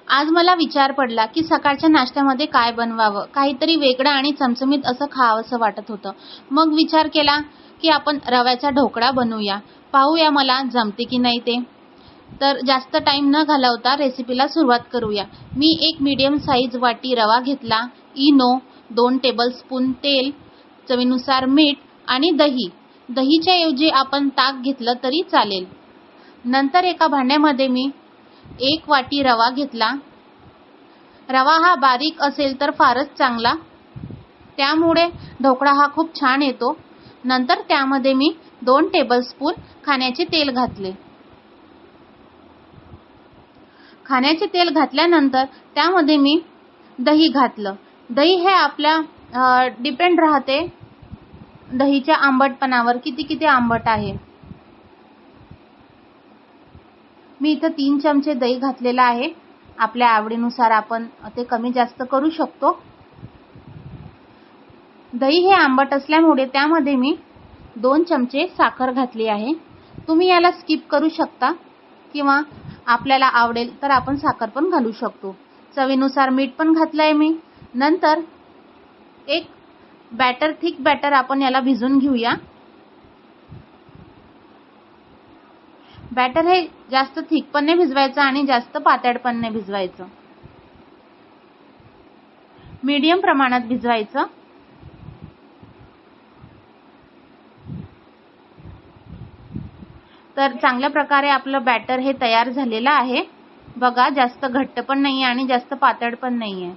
आज मला विचार पडला की सकाळच्या नाश्त्यामध्ये काय बनवावं. काहीतरी वेगळं आणि चमचमीत असं खावंसं वाटत होतं. मग विचार केला की आपण रव्याचा ढोकळा बनवूया. पाहूया मला जमते की नाही ते. तर जास्त टाइम न घालवता रेसिपीला सुरुवात करूया. मी एक मीडियम साईज वाटी रवा घेतला, इनो, 2 टेबलस्पून तेल, चवीनुसार मीठ आणि दही. दहीच्या ऐवजी आपण ताक घेतलं तरी चालेल. नंतर एका भांड्यामध्ये मी 1 वाटी रवा घेतला. रवा हा बारीक असेल तर फारच चांगला, त्यामुळे ढोकळा हा खूप छान येतो. नंतर त्यामध्ये मी 2 टेबलस्पून खाण्याचे तेल घातले. खाण्याचे तेल घातल्यानंतर त्यामध्ये मी दही घातलं. दही हे आपल्या डिपेंड राहते दहीच्या आंबटपणावर, किती आंबट आहे. मी इथं 3 चमचे दही घातलेलं आहे. आपल्या आवडीनुसार आपण ते कमी जास्त करू शकतो. दही हे आंबट असल्यामुळे त्यामध्ये मी 2 चमचे साखर घातली आहे. तुम्ही याला स्किप करू शकता किंवा आपल्याला आवडेल तर आपण साखर पण घालू शकतो. चवीनुसार मीठ पण घातलंय मी. नंतर एक थिक बॅटर आपण याला भिजवून घेऊया. बॅटर हे जास्त थिक पण नाही भिजवायचं आणि जास्त पातळ पण नाही भिजवायचं. मीडियम प्रमाणात भिजवायचं. तर चांगल्या प्रकारे आपलं बॅटर हे तयार झालेलं आहे. बघा, जास्त घट्ट पण नाहीये आणि जास्त पातळ पण नाहीये.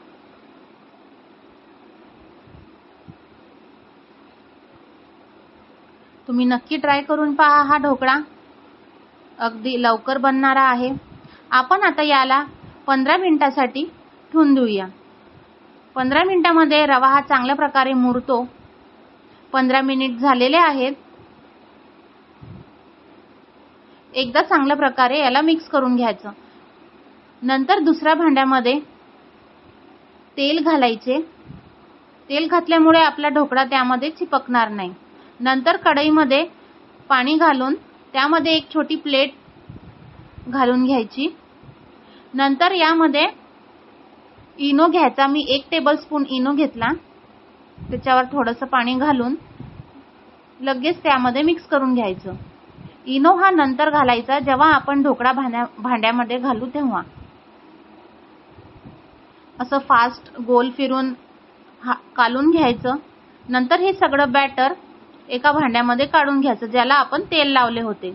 तुम्ही नक्की ट्राय करून पहा. हा ढोकळा अगदी लवकर बनणारा आहे. आपण आता याला 15 मिनिटासाठी ठेवून देऊया. 15 मिनिटामध्ये रवा हा चांगल्या प्रकारे मुरतो. 15 मिनिट झालेले आहेत. एकदा चांगल्या प्रकारे याला मिक्स करून घ्यायचं. नंतर दुसऱ्या भांड्यामध्ये तेल घालायचे. तेल घातल्यामुळे आपला ढोकळा त्यामध्ये चिपकणार नाही. नंतर कढईमध्ये पाणी घालून त्यामध्ये एक छोटी प्लेट घालून घ्यायची. नंतर यामध्ये इनो घ्यायचा. मी 1 टेबलस्पून इनो घेतला. त्याच्यावर थोडंसं पाणी घालून लगेच त्यामध्ये मिक्स करून घ्यायचं. इनो हा नंतर घालायचा जेव्हा आपण ढोकळा भांड्यामध्ये घालू तेव्हा. असं फास्ट गोल फिरून कालून घ्यायचं. नंतर हे सगळं बॅटर एका भांड्यामध्ये काढून घ्यायचं ज्याला आपण तेल लावले होते.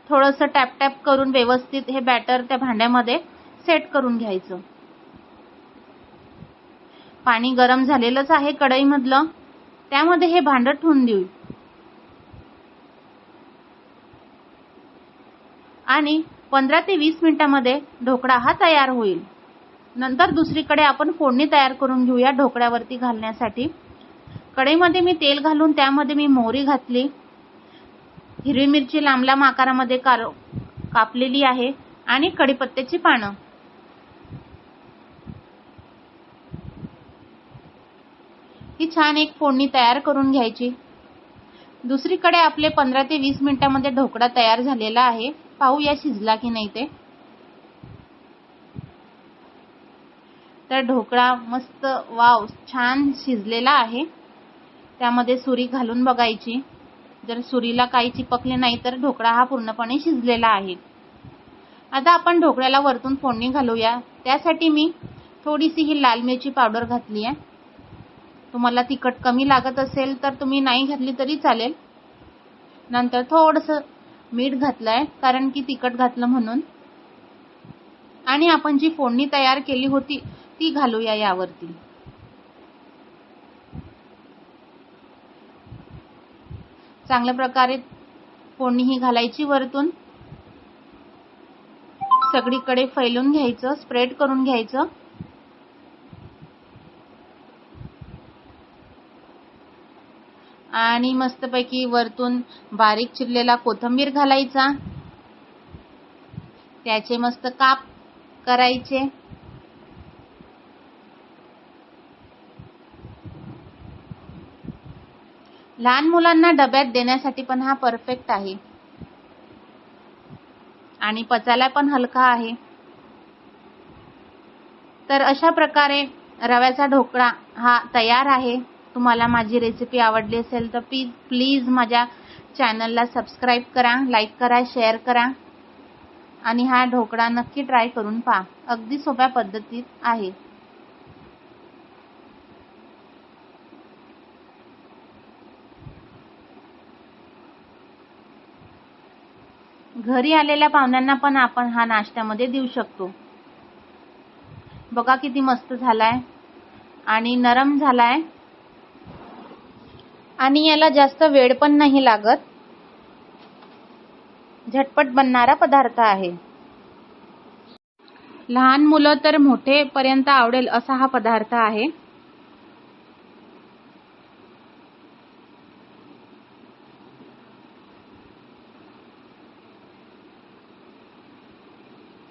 थोडंसं टॅप टॅप करून व्यवस्थित हे बॅटर त्या भांड्यामध्ये सेट करून घ्यायचं. पाणी गरम झालेलंच आहे कढईमधलं. त्यामध्ये हे भांडं ठेवून देऊ आणि 15 ते 20 मिनिटांमध्ये ढोकळा हा तयार होईल. नंतर दुसरीकडे आपण फोडणी तयार करून घेऊया ढोकळ्यावरती घालण्यासाठी. कढईमध्ये मी तेल घालून त्यामध्ये मी मोहरी घातली. हिरवी मिरची लांब लांब आकारामध्ये कापलेली आहे आणि कढीपत्त्याची पानं. ही छान एक फोडणी तयार करून घ्यायची. दुसरीकडे आपले 15 ते 20 मिनिटांमध्ये ढोकळा तयार झालेला आहे. पाहूया शिजला की नाही ते. तर ढोकळा मस्त वाव छान शिजलेला आहे. त्यामध्ये सुरी घालून बघायची. जर सुरीला काही चिपकले नाही तर ढोकळा हा पूर्णपणे शिजलेला आहे. आता आपण ढोकळ्याला वरतून फोडणी घालूया. त्यासाठी मी थोडीशी ही लाल मिरची पावडर घातली आहे. तुम्हाला तिखट कमी लागत असेल तर तुम्ही नाही घातली तरी चालेल. नंतर थोडंसं मीठ घातलंय कारण की तिखट घातलं म्हणून. आणि आपण जी फोडणी तयार केली होती ती घालूया यावरती. चांगल्या प्रकारे फोडणी ही घालायची वरतून. सगळीकडे फैलून घ्यायचं, स्प्रेड करून घ्यायचं. आणि मस्तपैकी वरतून बारीक चिरलेला कोथिंबीर घालायचा. त्याचे मस्त काप करायचे. लहान मुलांना डब्यात देण्यासाठी पण हा परफेक्ट आहे. आणि पचायला पण हलका आहे. तर अशा प्रकारे रव्याचा ढोकळा हा तयार आहे. तुम्हाला माझी रेसिपी आवडली असेल तर प्लीज माझ्या चॅनलला सबस्क्राईब करा, लाईक करा, शेअर करा आणि हा ढोकळा नक्की ट्राय करून पहा. अगदी सोप्या पद्धतीत आहे. घरी आलेल्या पाहुण्यांना पण आपण हा नाश्त्यामध्ये देऊ शकतो. बघा किती मस्त झालाय आणि नरम झालाय आणि याला जास्त वेळ पण नाही लागत. झटपट बनणारा पदार्थ आहे. लहान मुलं तर मोठेपर्यंत आवडेल असा हा पदार्थ आहे.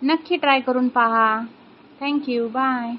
नक्की ट्राय करून पहा. Thank you. बाय.